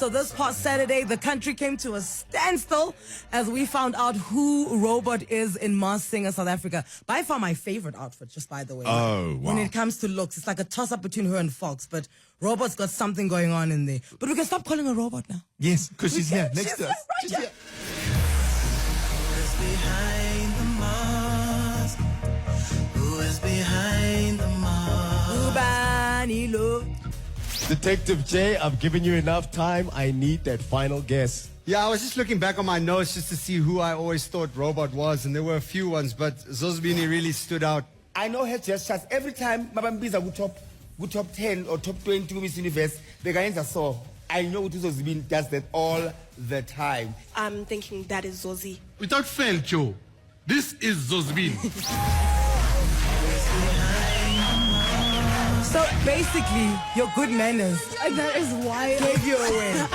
So this past Saturday, the country came to a standstill as we found out who Robot is in Masked Singer South Africa. By far my favorite outfit, just by the way. Oh, wow. When it comes to looks, it's like a toss-up between her and Fox, but Robot's got something going on in there. But we can stop calling her Robot now. Yes, because she's here next to us. Right She's here. here. Behind the mask? Who is behind the mask? Ubanilo. Detective J, I've given you enough time. I need that final guess. Yeah, I was just looking back on my notes just to see who I always thought Robot was, and there were a few ones, but Zozibini really stood out. I know her gestures. Every time Mabambiza go top 10 or top 20 Miss Universe, the guys are so. I know Zozibini does that all the time. I'm thinking that is Zozi. Without fail, Joe, this is Zozibini. So basically, your good manners That is why. gave you away.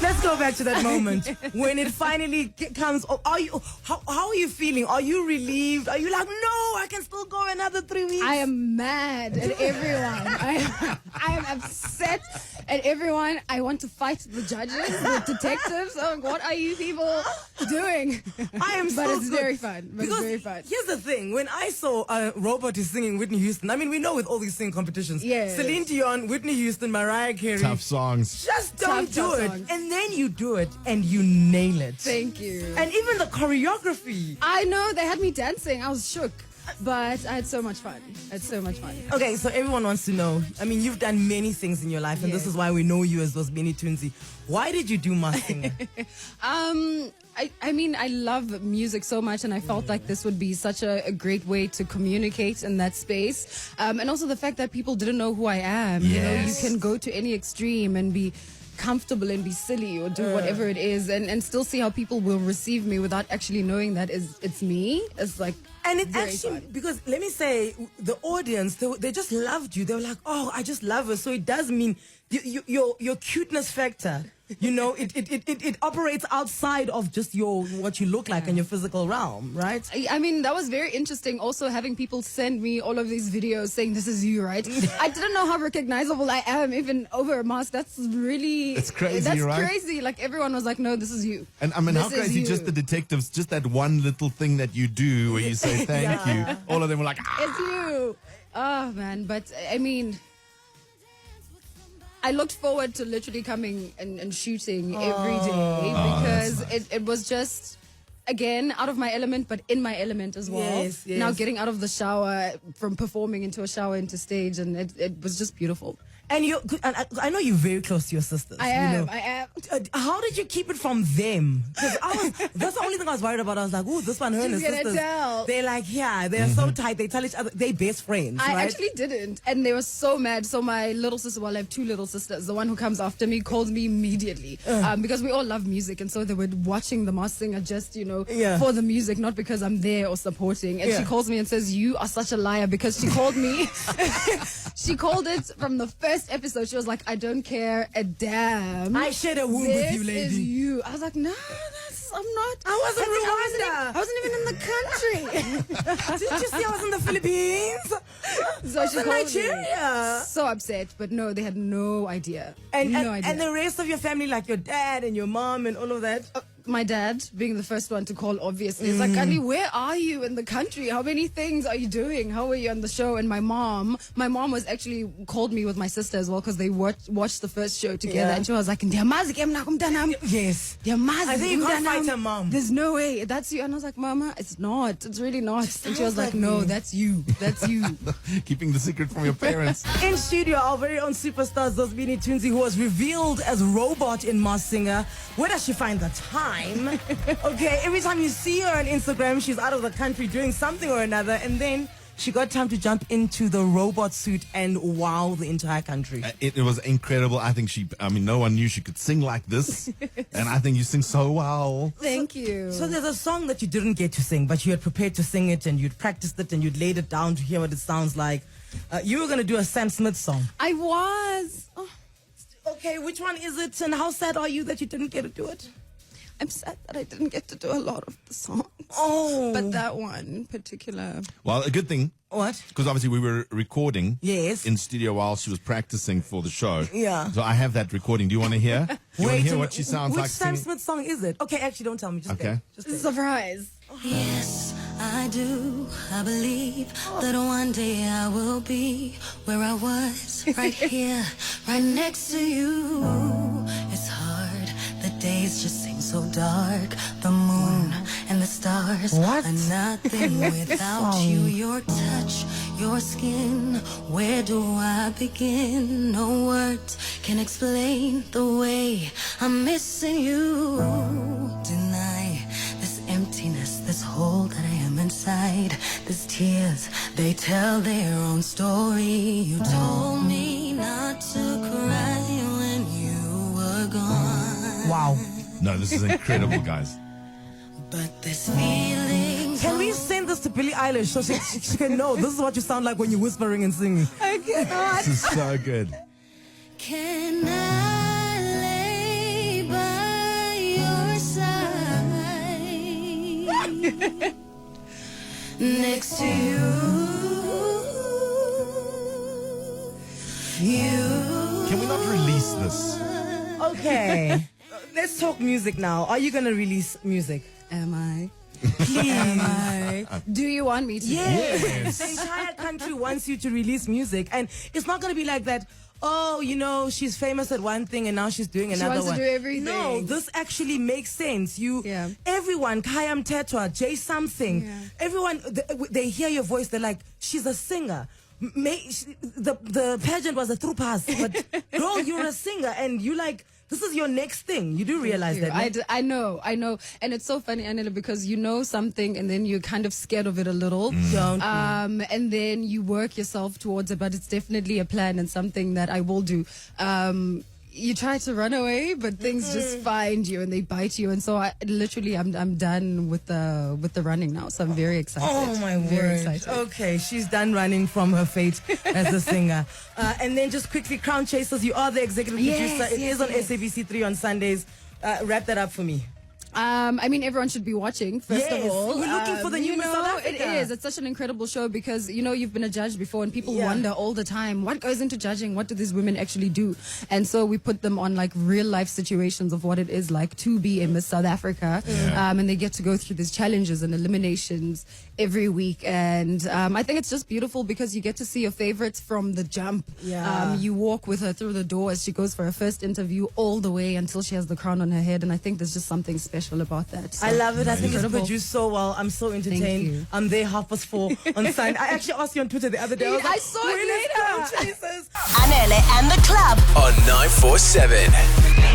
Let's go back to that moment when it finally comes. Are you? How are you feeling? Are you relieved? Are you like, no, I can still go another 3 weeks? I am mad at everyone. I am upset at everyone. I want to fight the judges, the detectives. Oh, what are you people doing? I am But so it's good. very fun. But Because it's very fun. here's the thing: when I saw Robot is singing Whitney Houston, I mean, we know with all these singing competitions, Yes. Celine Dion, Whitney Houston, Mariah Carey, Tough songs. just don't do Tough it, songs. and then you do it and you nail it. Thank you. And even the choreography. I know they had me dancing. I was shook. But I had so much fun. I had so much fun. Okay, so everyone wants to know. I mean, you've done many things in your life, and this Yes. is why we know you as Zozi Tunzi. Why did you do Masked Singer? I mean, I love music so much, and I felt like this would be such a great way to communicate in that space. And also the fact that people didn't know who I am. You know, you Yes. can go to any extreme and be comfortable and be silly or do whatever it is and still see how people will receive me without actually knowing that it's me. It's like, And it very actually, fun. because let me say, the audience, they just loved you. They were like, oh, I just love her. So it does mean your cuteness factor, you know, it operates outside of just what you look like in your physical realm, right? I mean, that was very interesting. Also, having people send me all of these videos saying this is you, right? I didn't know how recognizable I am, even over a mask. That's really... It's crazy, That's right? crazy. Like, everyone was like, no, this is you. And I mean, how This is crazy you. just the detectives, just that one little thing that you do where you say thank you. All of them were like, ah. It's you. Oh, man. But, I mean... I looked forward to literally coming and shooting every day because it was just, again, out of my element, but in my element as well. Yes, yes. Now getting out of the shower, from performing into a shower into stage, and it was just beautiful. And I know you're very close to your sisters. I you am. know. I am. How did you keep it from them? Because that's the only thing I was worried about. I was like, oh, this one, her and her She's gonna sisters. tell. They're like, yeah, they're so tight. They tell each other, they're best friends, I right? actually didn't, and they were so mad. So my little sister, well, I have two little sisters. The one who comes after me called me immediately because we all love music, and so they were watching the Masked Singer just, you know, for the music, not because I'm there or supporting. And she calls me and says, "You are such a liar," because she called me. She called it from the first episode. She was like, "I don't care a damn. I shared a womb with you, This lady." is you." I was like, "No, I'm not. I was in Rwanda. I wasn't even in the country." Didn't you see I was in the Philippines? So I was she in called Nigeria. me. So upset, but no, they had no idea. And, no and, idea. and the rest of your family, like your dad and your mom and all of that. My dad being the first one to call, obviously. It's like, Kali, where are you in the country? How many things are you doing? How are you on the show? And my mom was actually called me with my sister as well because they watched the first show together. Yeah. And she was like, "Ndiyamazi ke mna kumntanam." Yes. "Ndiyamazi I think you can't umntanam." fight her mom. There's no way. That's you. And I was like, "Mama, it's not. It's really not." And she was sounds like, like "No, me." that's you. That's you." Keeping the secret from your parents. In studio, our very own superstar Zozi Tunzi, who was revealed as Robot in Masked Singer. Where does she find the time? Okay, every time you see her on Instagram, she's out of the country doing something or another, and then she got time to jump into the robot suit and wow the entire country. It was incredible. I think no one knew she could sing like this. And I think you sing so well. Thank you. So there's a song that you didn't get to sing, but you had prepared to sing it and you'd practiced it and you'd laid it down to hear what it sounds like. You were going to do a Sam Smith song. I was. Oh. Okay, which one is it and how sad are you that you didn't get to do it? I'm sad that I didn't get to do a lot of the songs. Oh. But that one in particular. Well, a good thing. What? Because obviously we were recording Yes. in studio while she was practicing for the show. Yeah. So I have that recording. Do you want to hear? Do you want to hear a what she sounds which like Sam singing? Smith song is it? Okay, actually, don't tell me. Just Okay. wait. Just wait. Surprise. Yes, I do. I believe that one day I will be where I was, right here, right next to you. It's hard. The days just seem so dark. The moon and the stars What? are nothing without you. Your touch, your skin. Where do I begin? No words can explain the way I'm missing you. Deny this emptiness, this hole that I am inside. These tears, they tell their own story. You told me not to cry when you were gone. Wow. No, this is incredible, guys. But this feeling. Can we send this to Billie Eilish so she can know this is what you sound like when you're whispering and singing? I cannot. This is so good. Can I lay by your side next to you? Can we not release this? Okay. Let's talk music now. Are you going to release music? Am I? Please. Do you want me to? Yes. The entire country wants you to release music. And it's not going to be like that, oh, you know, she's famous at one thing and now she's doing another wants to one. do everything. No, this actually makes sense. Yeah. Everyone, Kayam Tetwa, Jay something, Yeah. everyone, they hear your voice, they're like, she's a singer. The pageant was a through pass, but girl, you're a singer and you like, this is your next thing. You do realize that, no? I know. And it's so funny, Anela, because you know something and then you're kind of scared of it a little. Don't And then you work yourself towards it, but it's definitely a plan and something that I will do. You try to run away, but things just find you and they bite you. And so I'm done with the running now. So I'm very excited. Oh my Very word. excited. Okay, she's done running from her fate as a singer. And then just quickly, Crown Chasers, you are the executive Yes, producer. It yes, is on yes. SABC3 on Sundays. Wrap that up for me. I mean, everyone should be watching, first Yes, of all. we're looking for the new Miss South Africa. It is. It's such an incredible show because, you know, you've been a judge before and people Yeah. wonder all the time, what goes into judging? What do these women actually do? And so we put them on like real life situations of what it is like to be a Miss South Africa. And they get to go through these challenges and eliminations every week. And I think it's just beautiful because you get to see your favorites from the jump. Yeah. You walk with her through the door as she goes for her first interview all the way until she has the crown on her head. And I think there's just something special about that. So, I love it. I think it's incredible. produced so well. I'm so entertained. you. I'm there 4:30 on Sunday. I actually asked you on Twitter the other day. was I like, saw it "When is later." Crown Chasers?" Anele and the club on 947.